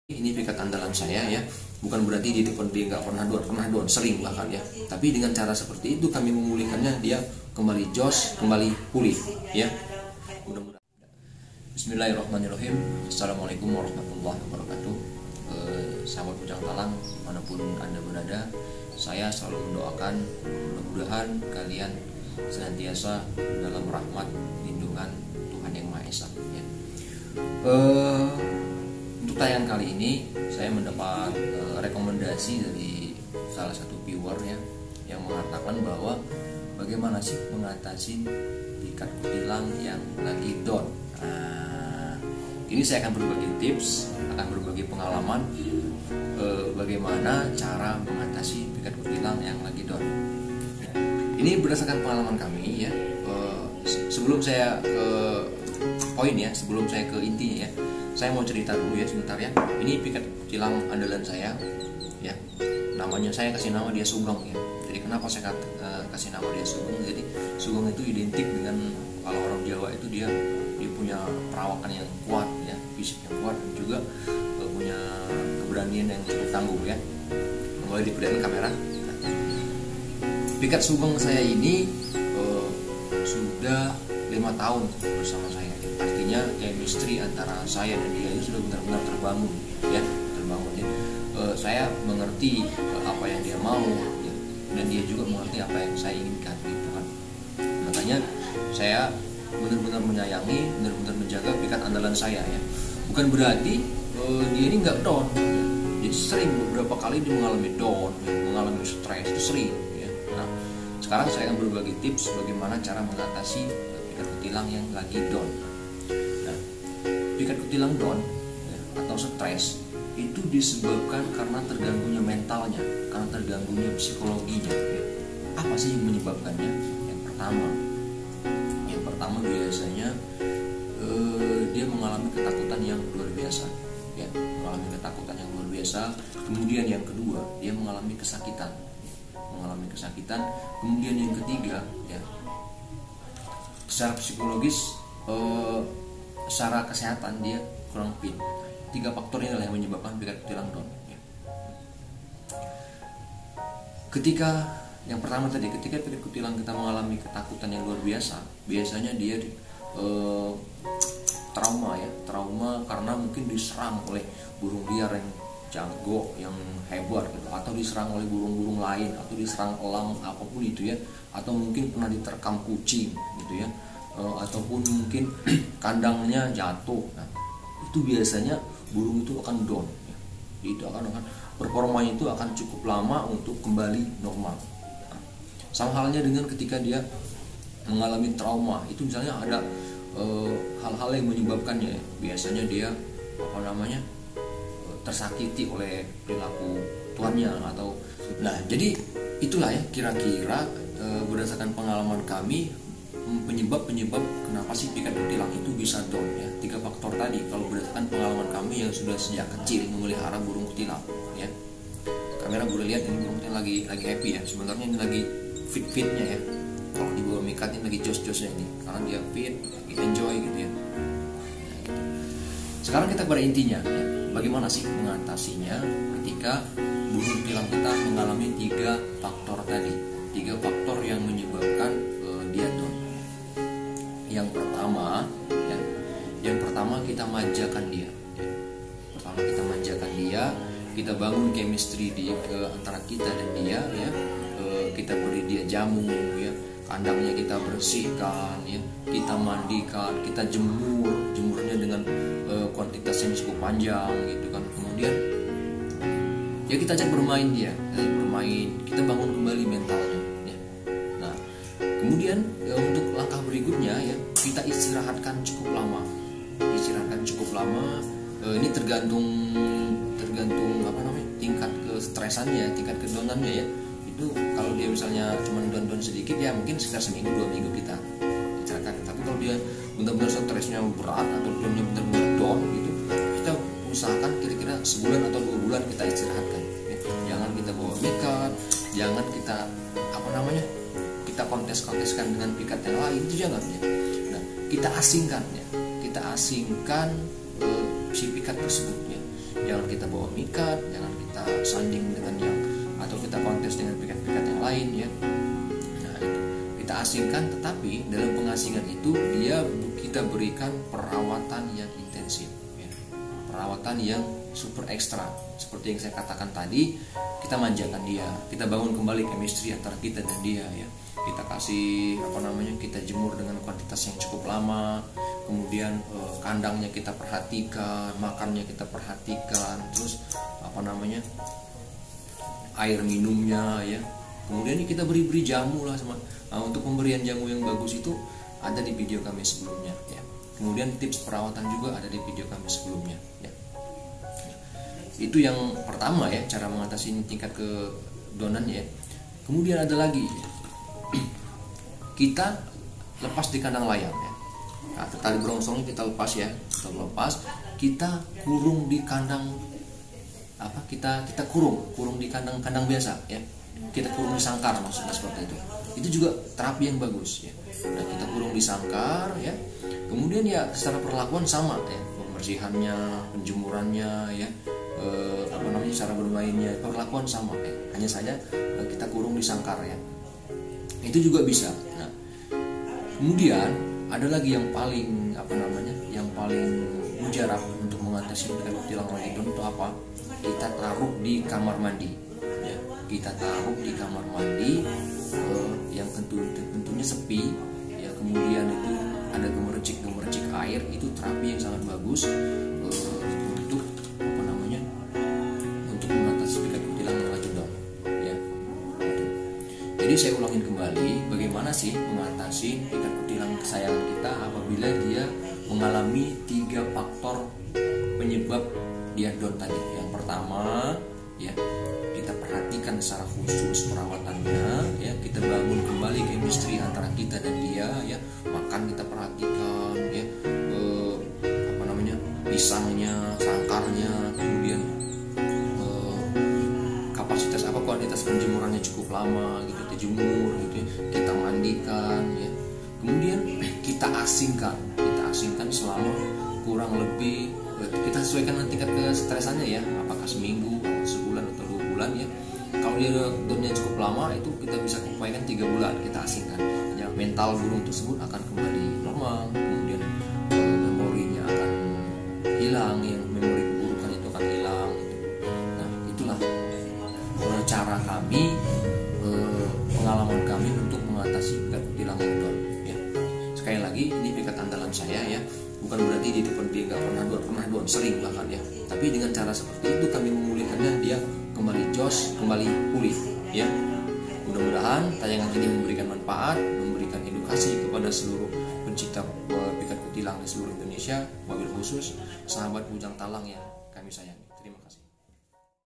Ini pikat andalan saya ya, bukan berarti di depan dia nggak pernah down, sering bahkan ya. Tapi dengan cara seperti itu kami memulihkannya, dia kembali jos, kembali pulih ya. Mudah-mudahan. Bismillahirrahmanirrahim. Assalamualaikum warahmatullahi wabarakatuh. Sahabat Bujang Talang manapun Anda berada, saya selalu mendoakan mudah-mudahan kalian senantiasa dalam rahmat lindungan Tuhan Yang Maha Esa ya. Untuk tayang kali ini saya mendapat rekomendasi dari salah satu viewer ya, yang mengatakan bahwa bagaimana sih mengatasi pikat kutilang yang lagi down. Ini saya akan berbagi tips, akan berbagi pengalaman bagaimana cara mengatasi pikat kutilang yang lagi down. Ini berdasarkan pengalaman kami ya. Sebelum saya ke poin ya, sebelum saya ke intinya ya, saya mau cerita dulu ya sebentar ya. Ini pikat kutilang andalan saya ya. Namanya saya kasih nama dia Sugeng ya. Jadi kenapa saya kasih nama dia Sugeng? Jadi Sugeng itu identik dengan, kalau orang Jawa itu dia punya perawakan yang kuat ya, fisik yang kuat, dan juga punya keberanian yang cukup tangguh ya. Mulai diperlihatkan kamera. Pikat Sugeng saya ini sudah 5 tahun bersama saya. Artinya chemistry antara saya dan dia itu sudah benar-benar terbangun ya, saya mengerti apa yang dia mau ya, dan dia juga mengerti apa yang saya inginkan gitu kan. Makanya saya benar-benar menyayangi, benar-benar menjaga pikat andalan saya ya. Bukan berarti dia ini nggak down ya. Jadi sering beberapa kali dia mengalami down ya, mengalami stres itu sering ya. Nah, sekarang saya akan berbagi tips bagaimana cara mengatasi pikat kutilang yang lagi down. Nah, pikat kutilang down ya, atau stres itu disebabkan karena terganggunya mentalnya, karena terganggunya psikologinya ya. Apa sih yang menyebabkannya? Yang pertama biasanya dia mengalami ketakutan yang luar biasa ya, mengalami ketakutan yang luar biasa. Kemudian yang kedua, dia mengalami kesakitan. Kemudian yang ketiga ya, secara psikologis, secara kesehatan dia kurang fit. 3 faktor ini adalah yang menyebabkan pikat kutilang down ya. Ketika yang pertama tadi, ketika pikat kutilang kita mengalami ketakutan yang luar biasa, biasanya dia trauma karena mungkin diserang oleh burung liar yang jago, yang hebat gitu, atau diserang oleh burung-burung lain, atau diserang elang apapun itu ya, atau mungkin pernah diterkam kucing gitu ya, ataupun mungkin kandangnya jatuh. Nah, itu biasanya burung itu akan down ya. Itu akan performanya itu akan cukup lama untuk kembali normal. Nah, sama halnya dengan ketika dia mengalami trauma, itu misalnya ada hal-hal yang menyebabkannya ya. Biasanya dia tersakiti oleh perilaku tuannya atau, nah jadi itulah ya kira-kira berdasarkan pengalaman kami penyebab kenapa sih pikat kutilang itu bisa down ya. 3 faktor tadi kalau berdasarkan pengalaman kami yang sudah sejak kecil memelihara burung kutilang ya. Kamera boleh lihat ini burung kutilang lagi happy ya, sebenarnya ini lagi fit-fitnya ya. Kalau di bawah mikat ini lagi jos-josnya ini, karena dia fit, lagi enjoy gitu ya. Sekarang kita pada intinya ya. Bagaimana sih mengatasinya ketika burung kutilang kita mengalami 3 faktor tadi, 3 faktor yang menyebabkan dia down. Yang pertama kita manjakan dia. Kita bangun chemistry antara kita dan dia ya. Kita beri dia jamu ya, kandangnya kita bersihkan ya, kita mandikan, kita jemurnya dengan kuantitas yang cukup panjang gitu kan. Kemudian ya kita ajak bermain dia, kita bangun kembali mentalnya ya. Nah, kemudian ya, untuk langkah berikutnya ya, kita istirahatkan cukup lama. Ini tergantung tingkat kestresannya, tingkat kedonannya ya. Itu kalau dia misalnya cuma down sedikit ya mungkin sekitar seminggu 2 minggu kita istirahatkan. Tapi kalau dia benar-benar stresnya berat atau downnya benar-benar down gitu, kita usahakan kira-kira sebulan atau 2 bulan kita istirahatkan ya. Jangan kita bawa mikat, jangan kita kita kontes-konteskan dengan pikat yang lain, itu jangan ya. Nah, kita asingkan si pikat tersebut ya. Jangan kita bawa mikat, jangan kita sanding dengan yang, atau kita kontes dengan pikat-pikat yang lain ya. Nah itu kita asingkan, tetapi dalam pengasingan itu kita berikan perawatan yang intensif ya. Perawatan yang super ekstra, seperti yang saya katakan tadi, kita manjakan dia, kita bangun kembali chemistry antara kita dan dia ya. Kita kasih kita jemur dengan kuantitas yang cukup lama, kemudian kandangnya kita perhatikan, makannya kita perhatikan, terus air minumnya ya. Kemudian kita beri jamu lah sama. Nah, untuk pemberian jamu yang bagus itu ada di video kami sebelumnya ya. Kemudian tips perawatan juga ada di video kami sebelumnya ya. Itu yang pertama ya, cara mengatasi tingkat kedonan ya. Kemudian ada lagi ya, kita lepas di kandang layang ya. Nah, tali berongsongnya kita lepas ya, kita kurung di kandang kita kurung di kandang biasa ya. Kita kurung di sangkar, maksudnya seperti itu. Itu juga terapi yang bagus ya. Nah, kita kurung di sangkar ya. Kemudian ya secara perlakuan sama ya, pembersihannya, penjemurannya ya, cara bermainnya, perlakuan sama ya. Hanya saja kita kurung di sangkar ya. Itu juga bisa. Nah, kemudian ada lagi yang paling yang paling mujarab untuk mengatasi tingkat kutilang langitun itu apa? Kita taruh di kamar mandi ya. Kita taruh di kamar mandi yang tentunya sepi ya. Kemudian itu ada gemercik air, itu terapi yang sangat bagus untuk untuk mengatasi tingkat kutilang lanjutan ya. Jadi saya ulangin kembali, bagaimana sih mengatasi tingkat kutilang kesayangan kita apabila dia mengalami 3 faktor penyebab dia down tadi. Yang pertama ya, kita perhatikan secara khusus perawatannya ya, kita bangun kembali chemistry antara kita dan dia ya. Makan kita perhatikan ya, pisangnya, sangkarnya, kemudian kuantitas penjemurannya cukup lama gitu, dijemur gitu ya. Kita mandikan ya. Kemudian kita asingkan selama kurang lebih, kita sesuaikan dengan tingkat kestresannya ya, apakah seminggu, sebulan atau 2 bulan ya. Kalau dia downnya cukup lama, itu kita bisa upayakan 3 bulan kita asingkan ya. Mental burung tersebut akan kembali normal, kemudian memorinya akan hilang, yang memori keburukan itu akan hilang gitu. Nah itulah cara kami, pengalaman kami untuk mengatasi tingkat kutilang down ya. Sekali lagi, ini pikat andalan saya ya, bukan berarti dia nggak pernah down, sering bahkan ya. Tapi dengan cara seperti itu kami memulihkannya, dia kembali jos, kembali pulih ya. Mudah-mudahan tayangan ini memberikan manfaat, memberikan edukasi kepada seluruh pencinta pikat kutilang di seluruh Indonesia, wabil khusus sahabat bujang talang yang kami sayangi. Terima kasih.